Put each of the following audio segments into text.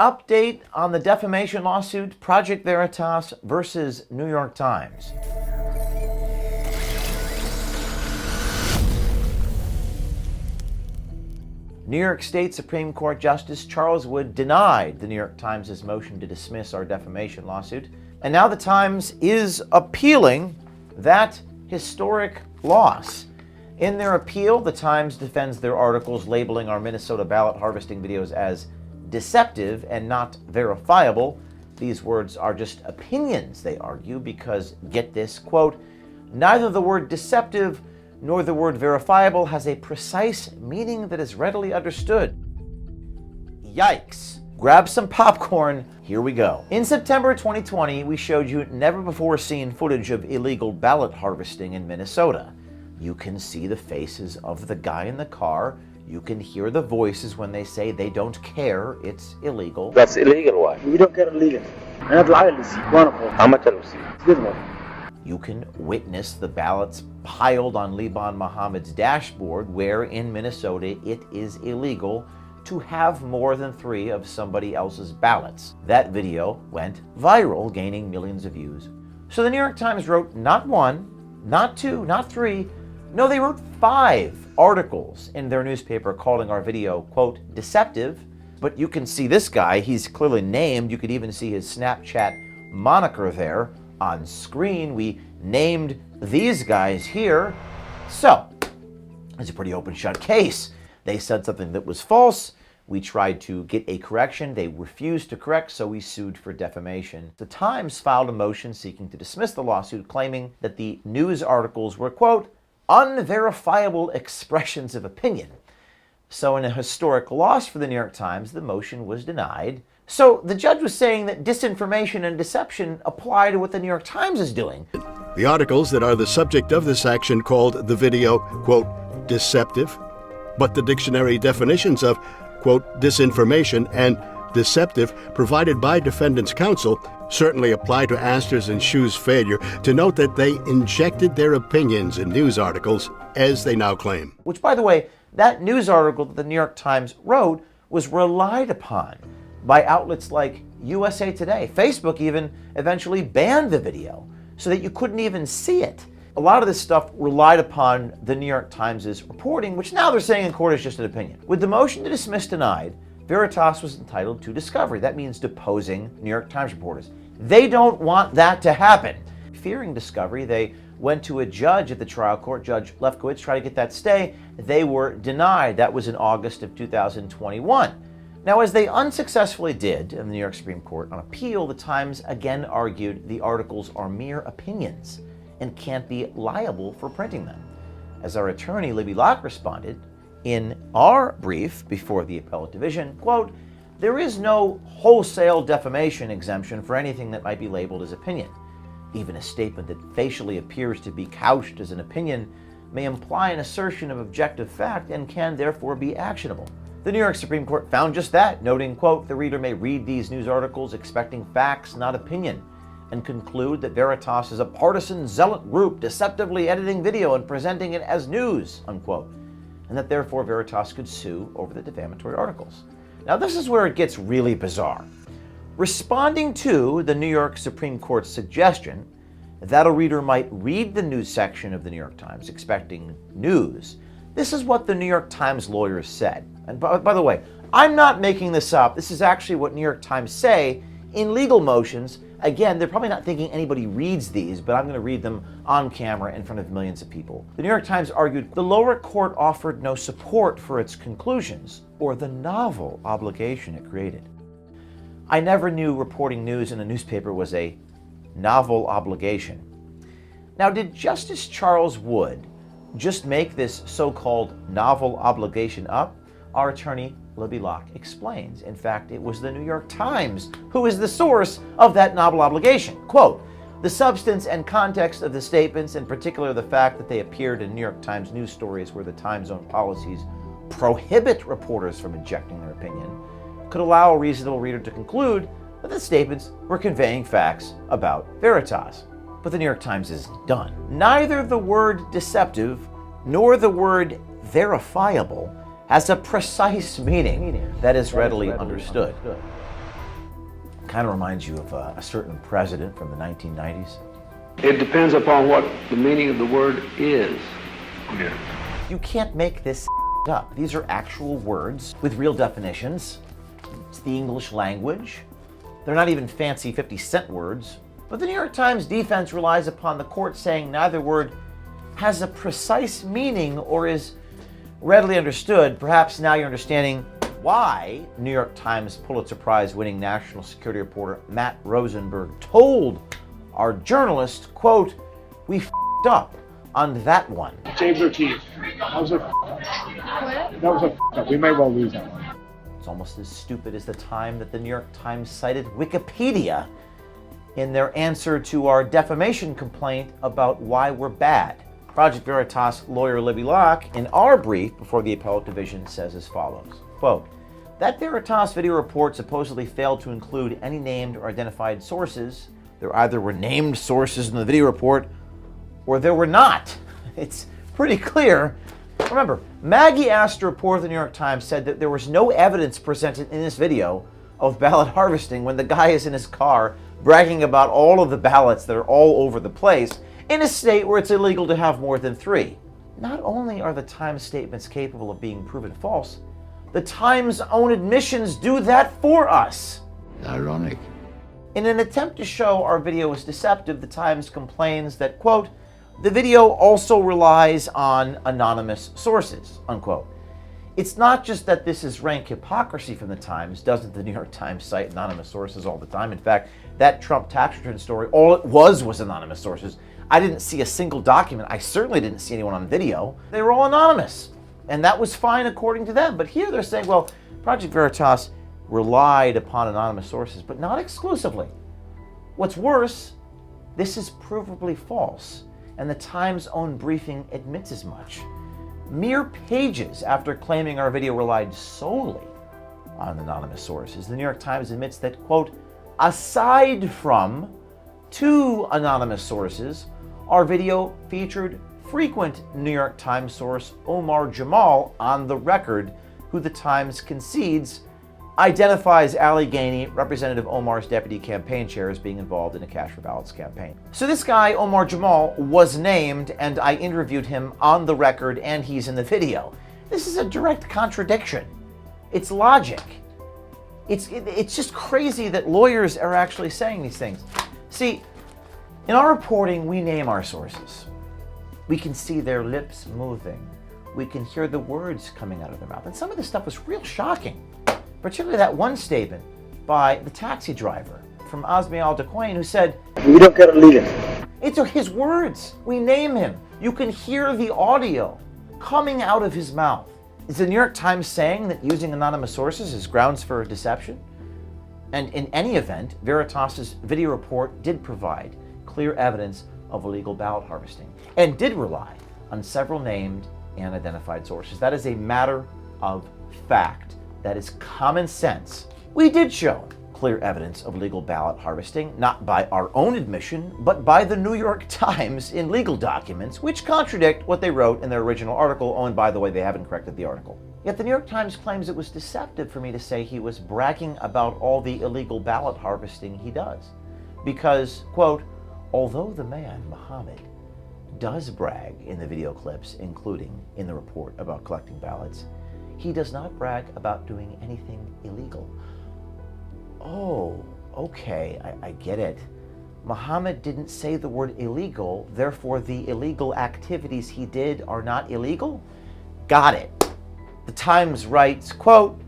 Update on the defamation lawsuit, Project Veritas versus New York Times. New York State Supreme Court Justice Charles Wood denied the New York Times' motion to dismiss our defamation lawsuit, and now the Times is appealing that historic loss. In their appeal, the Times defends their articles labeling our Minnesota ballot harvesting videos as deceptive and not verifiable. These words are just opinions, they argue, because, get this, quote, neither the word deceptive nor the word verifiable has a precise meaning that is readily understood. Yikes. Grab some popcorn, here we go. In September 2020, we showed you never-before-seen footage of illegal ballot harvesting in Minnesota. You can see the faces of the guy in the car. You can hear the voices when they say they don't care, it's illegal. That's illegal, why? We don't care illegal. How much are we? You can witness the ballots piled on Liban Mohammed's dashboard, where in Minnesota it is illegal to have more than 3 of somebody else's ballots. That video went viral, gaining millions of views. So the New York Times wrote not 1, not 2, not 3, no, they wrote 5 articles in their newspaper calling our video, quote, deceptive. But you can see this guy, he's clearly named. You could even see his Snapchat moniker there on screen. We named these guys here. So, it's a pretty open shut case. They said something that was false. We tried to get a correction. They refused to correct, so we sued for defamation. The Times filed a motion seeking to dismiss the lawsuit, claiming that the news articles were, quote, unverifiable expressions of opinion. So in a historic loss for the New York Times, the motion was denied. So the judge was saying that disinformation and deception apply to what the New York Times is doing. The articles that are the subject of this action called the video, quote, deceptive, but the dictionary definitions of, quote, disinformation and deceptive provided by defendant's counsel certainly apply to Astor's and Shu's failure to note that they injected their opinions in news articles, as they now claim. Which, by the way, that news article that the New York Times wrote was relied upon by outlets like USA Today. Facebook even eventually banned the video so that you couldn't even see it. A lot of this stuff relied upon the New York Times' reporting, which now they're saying in court is just an opinion. With the motion to dismiss denied, Veritas was entitled to discovery. That means deposing New York Times reporters. They don't want that to happen. Fearing discovery, they went to a judge at the trial court, Judge Lefkowitz, tried to get that stay. They were denied. That was in August of 2021. Now, as they unsuccessfully did in the New York Supreme Court on appeal, the Times again argued the articles are mere opinions and can't be liable for printing them. As our attorney, Libby Locke, responded in our brief before the appellate division, quote, there is no wholesale defamation exemption for anything that might be labeled as opinion. Even a statement that facially appears to be couched as an opinion may imply an assertion of objective fact and can therefore be actionable. The New York Supreme Court found just that, noting, quote, the reader may read these news articles expecting facts, not opinion, and conclude that Veritas is a partisan zealot group deceptively editing video and presenting it as news, unquote, and that therefore Veritas could sue over the defamatory articles. Now this is where it gets really bizarre. Responding to the New York Supreme Court's suggestion that a reader might read the news section of the New York Times expecting news, this is what the New York Times lawyers said. And by the way, I'm not making this up. This is actually what New York Times say in legal motions. Again, they're probably not thinking anybody reads these, but I'm going to read them on camera in front of millions of people. The New York Times argued the lower court offered no support for its conclusions or the novel obligation it created. I never knew reporting news in a newspaper was a novel obligation. Now, did Justice Charles Wood just make this so-called novel obligation up? Our attorney, Libby Locke, explains. In fact, it was the New York Times who is the source of that novel obligation. Quote, the substance and context of the statements, in particular the fact that they appeared in New York Times news stories where the Times' own policies prohibit reporters from injecting their opinion, could allow a reasonable reader to conclude that the statements were conveying facts about Veritas. But the New York Times is done. Neither the word deceptive nor the word verifiable has a precise meaning that is readily understood. Kind of reminds you of a certain president from the 1990s. It depends upon what the meaning of the word is. Yeah. You can't make this up. These are actual words with real definitions. It's the English language. They're not even fancy 50-cent words. But the New York Times defense relies upon the court saying neither word has a precise meaning or is readily understood. Perhaps now you're understanding why New York Times Pulitzer Prize winning national security reporter Matt Rosenberg told our journalist, quote, "We f***ed up on that one." James Ortiz. That was a f***up. That was a f***up. We may well lose that one. It's almost as stupid as the time that the New York Times cited Wikipedia in their answer to our defamation complaint about why we're bad. Project Veritas lawyer Libby Locke, in our brief before the appellate division, says as follows, quote, "That Veritas video report supposedly failed to include any named or identified sources. There either were named sources in the video report or there were not." It's pretty clear. Remember, Maggie Astor, reporter of the New York Times, said that there was no evidence presented in this video of ballot harvesting when the guy is in his car bragging about all of the ballots that are all over the place in a state where it's illegal to have more than 3. Not only are the Times statements capable of being proven false, the Times' own admissions do that for us. Ironic. In an attempt to show our video is deceptive, the Times complains that, quote, "The video also relies on anonymous sources," unquote. It's not just that this is rank hypocrisy from the Times. Doesn't the New York Times cite anonymous sources all the time? In fact, that Trump tax return story, all it was anonymous sources. I didn't see a single document. I certainly didn't see anyone on video. They were all anonymous. And that was fine according to them. But here they're saying, well, Project Veritas relied upon anonymous sources, but not exclusively. What's worse, this is provably false. And the Times' own briefing admits as much. Mere pages after claiming our video relied solely on anonymous sources, the New York Times admits that, quote, "Aside from 2 anonymous sources, our video featured frequent New York Times source Omar Jamal on the record, who the Times concedes identifies Ali Ghaini, Representative Omar's deputy campaign chair, as being involved in a Cash for Ballots campaign." So this guy, Omar Jamal, was named, and I interviewed him on the record, and he's in the video. This is a direct contradiction. It's logic. It's just crazy that lawyers are actually saying these things. See, in our reporting, we name our sources. We can see their lips moving. We can hear the words coming out of their mouth. And some of this stuff was real shocking. Particularly that one statement by the taxi driver from Azmi Al-Daquain, who said, We don't get illegal. it's his words. We name him. You can hear the audio coming out of his mouth. Is the New York Times saying that using anonymous sources is grounds for deception? And in any event, Veritas's video report did provide clear evidence of illegal ballot harvesting and did rely on several named and identified sources. That is a matter of fact. That is common sense. We did show clear evidence of legal ballot harvesting, not by our own admission, but by the New York Times in legal documents, which contradict what they wrote in their original article. Oh, and by the way, they haven't corrected the article. Yet the New York Times claims it was deceptive for me to say he was bragging about all the illegal ballot harvesting he does. Because, quote, "Although the man, Muhammad, does brag in the video clips, including in the report about collecting ballots, he does not brag about doing anything illegal." Oh, okay, I get it. Muhammad didn't say the word illegal, therefore the illegal activities he did are not illegal? Got it. The Times writes, quote,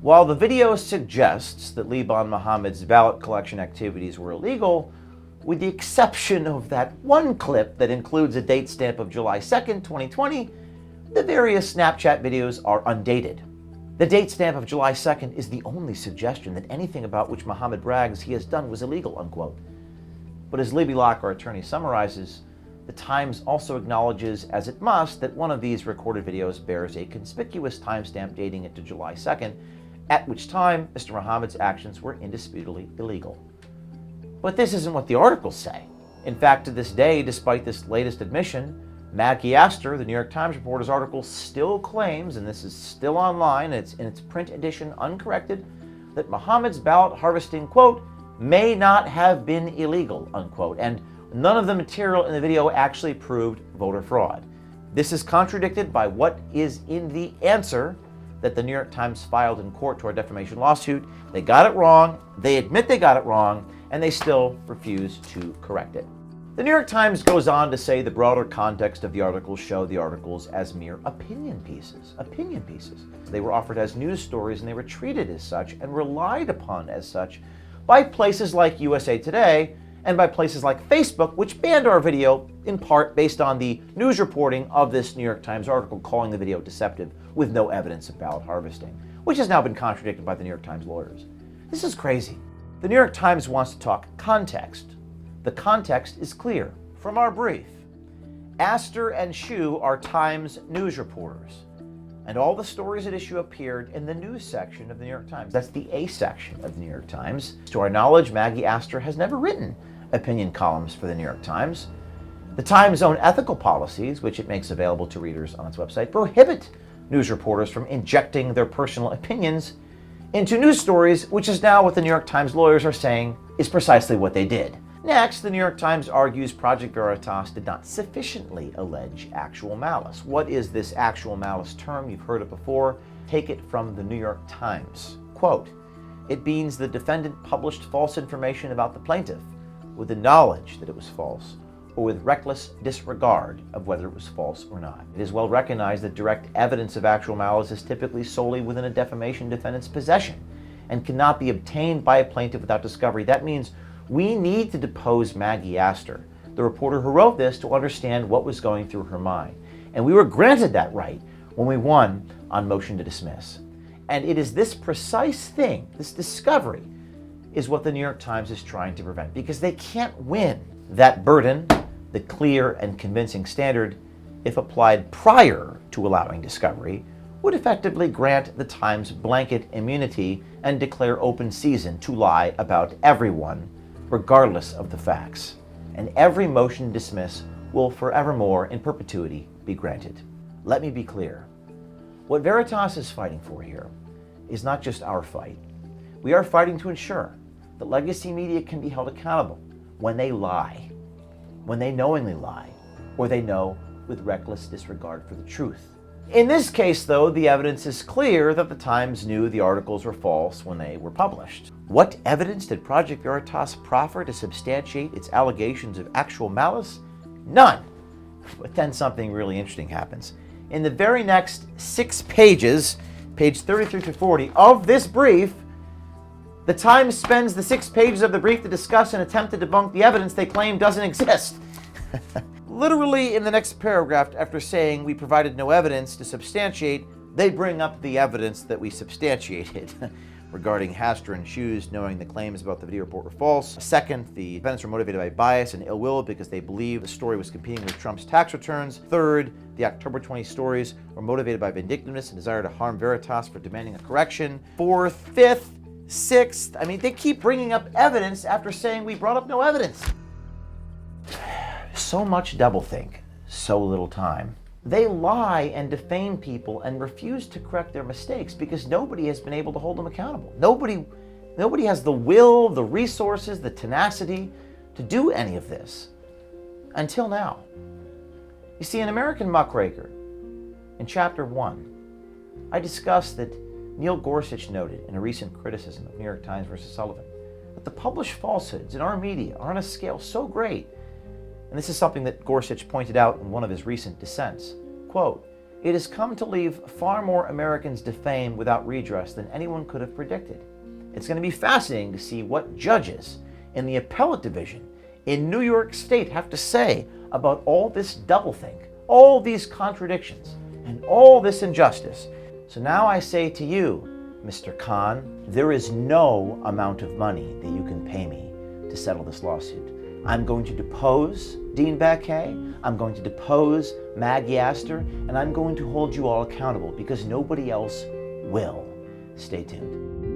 "While the video suggests that Liban Muhammad's ballot collection activities were illegal, with the exception of that one clip that includes a date stamp of July 2nd, 2020, the various Snapchat videos are undated. The date stamp of July 2nd is the only suggestion that anything about which Muhammad brags he has done was illegal," unquote. But as Libby Locke, our attorney, summarizes, the Times also acknowledges, as it must, that one of these recorded videos bears a conspicuous timestamp dating it to July 2nd, at which time Mr. Muhammad's actions were indisputably illegal. But this isn't what the articles say. In fact, to this day, despite this latest admission, Maggie Astor, the New York Times reporter's article, still claims, and this is still online, it's in its print edition uncorrected, that Muhammad's ballot harvesting, quote, may not have been illegal, unquote, and none of the material in the video actually proved voter fraud. This is contradicted by what is in the answer that the New York Times filed in court to our defamation lawsuit. They got it wrong, they admit they got it wrong, and they still refuse to correct it. The New York Times goes on to say the broader context of the articles show the articles as mere opinion pieces. Opinion pieces. They were offered as news stories and they were treated as such and relied upon as such by places like USA Today and by places like Facebook, which banned our video in part based on the news reporting of this New York Times article calling the video deceptive with no evidence of ballot harvesting, which has now been contradicted by the New York Times lawyers. This is crazy. The New York Times wants to talk context. The context is clear from our brief. Astor and Shu are Times news reporters, and all the stories at issue appeared in the news section of the New York Times. That's the A section of the New York Times. To our knowledge, Maggie Astor has never written opinion columns for the New York Times. The Times' own ethical policies, which it makes available to readers on its website, prohibit news reporters from injecting their personal opinions into news stories, which is now what the New York Times lawyers are saying is precisely what they did. Next, the New York Times argues Project Veritas did not sufficiently allege actual malice. What is this actual malice term? You've heard it before. Take it from the New York Times. Quote, it means the defendant published false information about the plaintiff with the knowledge that it was false or with reckless disregard of whether it was false or not. It is well recognized that direct evidence of actual malice is typically solely within a defamation defendant's possession and cannot be obtained by a plaintiff without discovery. That means we need to depose Maggie Astor, the reporter who wrote this, to understand what was going through her mind. And we were granted that right when we won on motion to dismiss. And it is this precise thing, this discovery, is what the New York Times is trying to prevent, because they can't win that burden, the clear and convincing standard, if applied prior to allowing discovery, would effectively grant the Times blanket immunity and declare open season to lie about everyone, regardless of the facts. And every motion to dismiss will forevermore in perpetuity be granted. Let me be clear. What Veritas is fighting for here is not just our fight. We are fighting to ensure that legacy media can be held accountable when they lie, when they knowingly lie, or they know with reckless disregard for the truth. In this case, though, the evidence is clear that the Times knew the articles were false when they were published. What evidence did Project Veritas proffer to substantiate its allegations of actual malice? None. But then something really interesting happens. In the very next 6 pages, page 33 to 40 of this brief, the Times spends the 6 pages of the brief to discuss and attempt to debunk the evidence they claim doesn't exist. Literally in the next paragraph, after saying we provided no evidence to substantiate, they bring up the evidence that we substantiated regarding Astor and Shu's knowing the claims about the video report were false. Second, the defendants were motivated by bias and ill will because they believed the story was competing with Trump's tax returns. Third, the October 20 stories were motivated by vindictiveness and desire to harm Veritas for demanding a correction. Fourth, fifth, sixth, they keep bringing up evidence after saying we brought up no evidence. So much doublethink, so little time. They lie and defame people and refuse to correct their mistakes because nobody has been able to hold them accountable. Nobody has the will, the resources, the tenacity to do any of this until now. You see, in American Muckraker, in chapter 1, I discussed that Neil Gorsuch noted in a recent criticism of New York Times versus Sullivan that the published falsehoods in our media are on a scale so great. And this is something that Gorsuch pointed out in one of his recent dissents. Quote, it has come to leave far more Americans defamed without redress than anyone could have predicted. It's going to be fascinating to see what judges in the appellate division in New York State have to say about all this doublethink, all these contradictions, and all this injustice. So now I say to you, Mr. Khan, there is no amount of money that you can pay me to settle this lawsuit. I'm going to depose Dean Baquet, I'm going to depose Maggie Astor, and I'm going to hold you all accountable because nobody else will. Stay tuned.